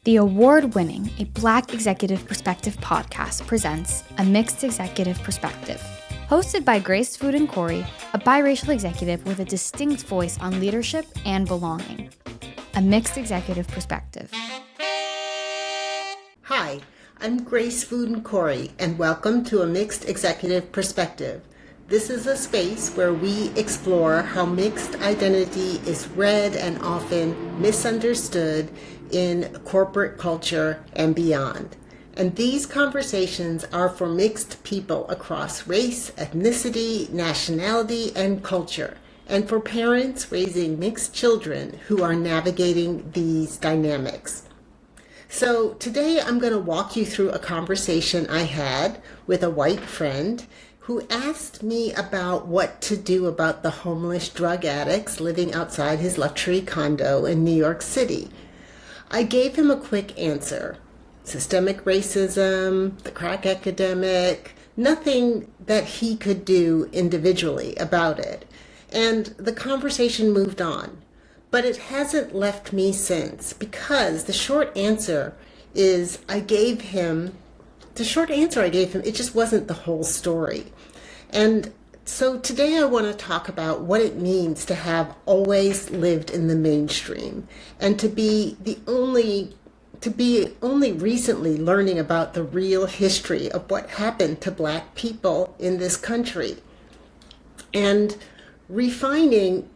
The award-winning A Black Executive Perspective podcast presents A Mixed Executive Perspective. Hosted by Grace Fooden-Correy, a biracial executive with a distinct voice on leadership and belonging. A Mixed Executive Perspective. Hi, I'm Grace Fooden-Correy, and welcome to A Mixed Executive Perspective. This is a space where we explore how mixed identity is read and often misunderstood in corporate culture and beyond. And these conversations are for mixed people across race, ethnicity, nationality, and culture, and for parents raising mixed children who are navigating these dynamics. So today I'm going to walk you through a conversation I had with a white friend who asked me about what to do about the homeless drug addicts living outside his luxury condo in New York City. I gave him a quick answer. Systemic racism, the crack epidemic, nothing that he could do individually about it. And the conversation moved on. But it hasn't left me since, because the short answer I gave him, it just wasn't the whole story. And so today I want to talk about what it means to have always lived in the mainstream and to be only recently learning about the real history of what happened to Black people in this country and refining,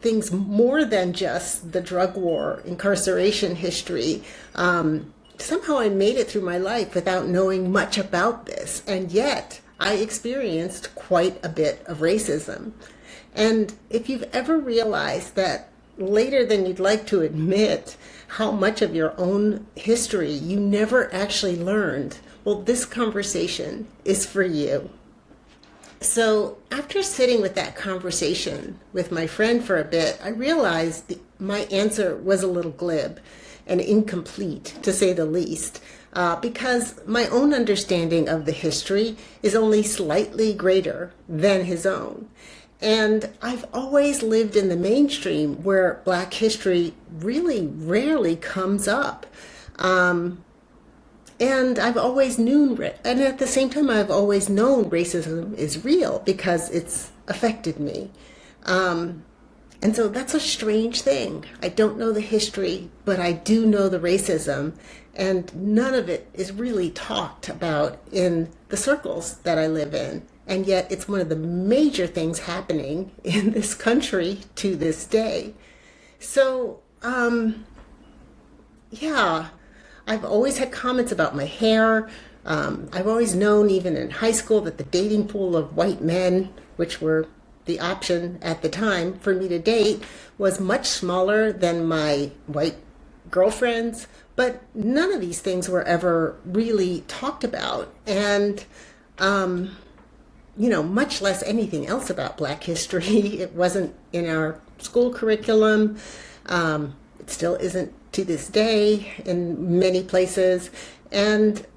things more than just the drug war, incarceration history. Somehow I made it through my life without knowing much about this, and yet I experienced quite a bit of racism. And if you've ever realized that later than you'd like to admit how much of your own history you never actually learned, well, this conversation is for you. So after sitting with that conversation with my friend for a bit, I realized my answer was a little glib and incomplete, to say the least, because my own understanding of the history is only slightly greater than his own. And I've always lived in the mainstream where Black history really rarely comes up. And I've always known, and at the same time, I've always known racism is real because it's affected me. And so that's a strange thing. I don't know the history, but I do know the racism, and none of it is really talked about in the circles that I live in. And yet it's one of the major things happening in this country to this day. So, I've always had comments about my hair. I've always known, even in high school, that the dating pool of white men, which were the option at the time for me to date, was much smaller than my white girlfriends. But none of these things were ever really talked about. And, much less anything else about Black history. It wasn't in our school curriculum. It still isn't to this day in many places. And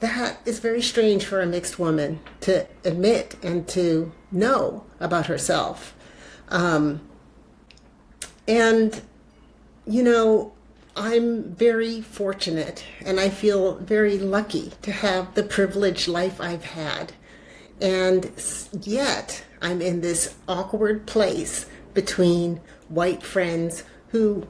that is very strange for a mixed woman to admit and to know about herself. I'm very fortunate, and I feel very lucky to have the privileged life I've had. And yet I'm in this awkward place between white friends who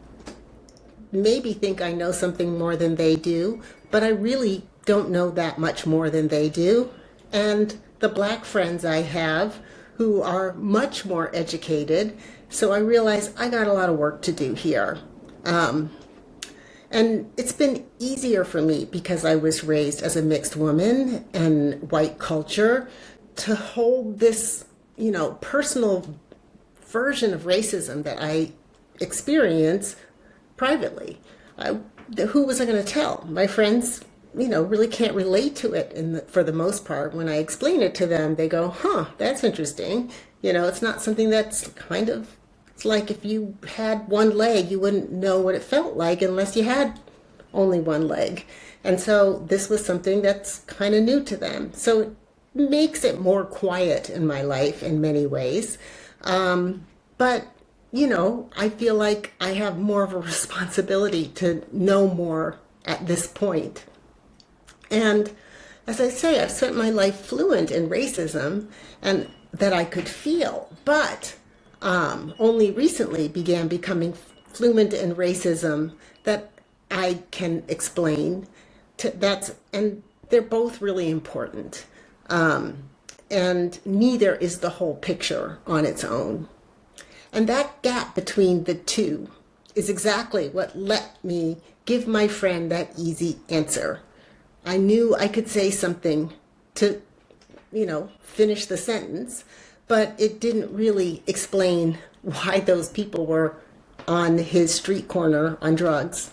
maybe think I know something more than they do, but I really don't know that much more than they do. And the Black friends I have who are much more educated. So I realize I got a lot of work to do here. And it's been easier for me because I was raised as a mixed woman and white culture to hold this, personal version of racism that I experience privately. Who was I going to tell? My friends, really can't relate to it for the most part. When I explain it to them, they go, that's interesting. It's not something that's it's like if you had one leg, you wouldn't know what it felt like unless you had only one leg. And so this was something that's kind of new to them. So it makes it more quiet in my life in many ways. But I feel like I have more of a responsibility to know more at this point. And as I say, I've spent my life fluent in racism and that I could feel, but only recently began becoming fluent in racism that I can explain. And they're both really important. And neither is the whole picture on its own. And that gap between the two is exactly what let me give my friend that easy answer. I knew I could say something to, finish the sentence, but it didn't really explain why those people were on his street corner on drugs.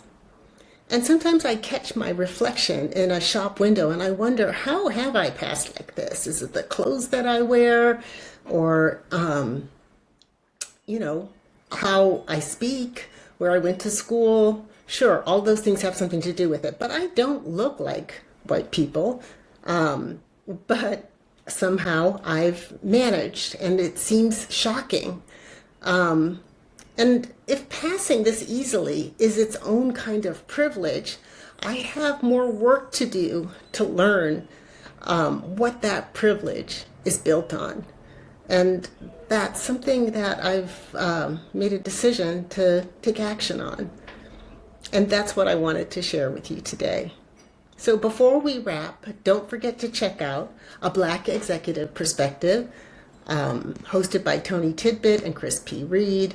And sometimes I catch my reflection in a shop window and I wonder, how have I passed like this? Is it the clothes that I wear, or, how I speak, where I went to school? Sure, all those things have something to do with it, but I don't look like white people. But somehow I've managed, and it seems shocking. And if passing this easily is its own kind of privilege, I have more work to do to learn what that privilege is built on. And that's something that I've made a decision to take action on. And that's what I wanted to share with you today. So before we wrap, don't forget to check out A Black Executive Perspective, hosted by TonyTidbit and Chris P. Reed.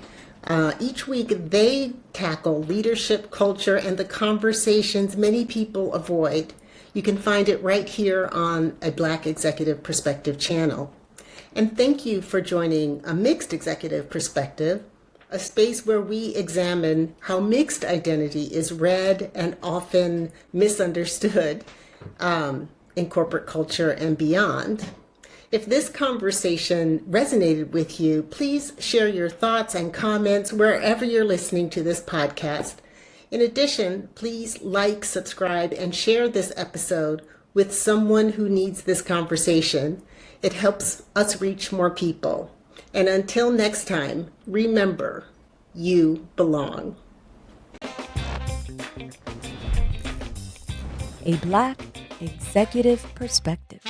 Each week, they tackle leadership, culture, and the conversations many people avoid. You can find it right here on a Black Executive Perspective channel. And thank you for joining A Mixed Executive Perspective, a space where we examine how mixed identity is read and often misunderstood in corporate culture and beyond. If this conversation resonated with you, please share your thoughts and comments wherever you're listening to this podcast. In addition, please like, subscribe, and share this episode with someone who needs this conversation. It helps us reach more people. And until next time, remember, you belong. A Black Executive Perspective.